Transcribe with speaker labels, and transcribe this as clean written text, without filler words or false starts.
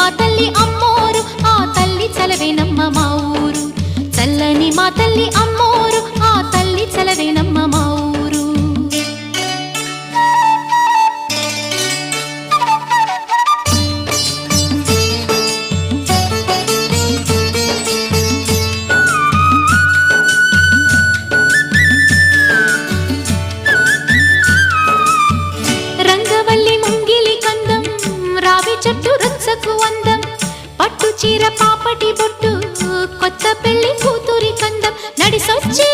Speaker 1: మా తల్లి అమ్మోరు ఆ తల్లి చలవేనమ్మ మా ఊరు చల్లని మా తల్లి అమ్మోరు ఆ తల్లి చలవేనమ్మ మా ఊరు రంగవల్లి ముంగిలి కందం రావి చెట్టు రుచ్చకు అందం పట్టు చీర పాపటి బొట్టు కొత్త పెళ్లి కూతురి కందం నడిసొచ్చే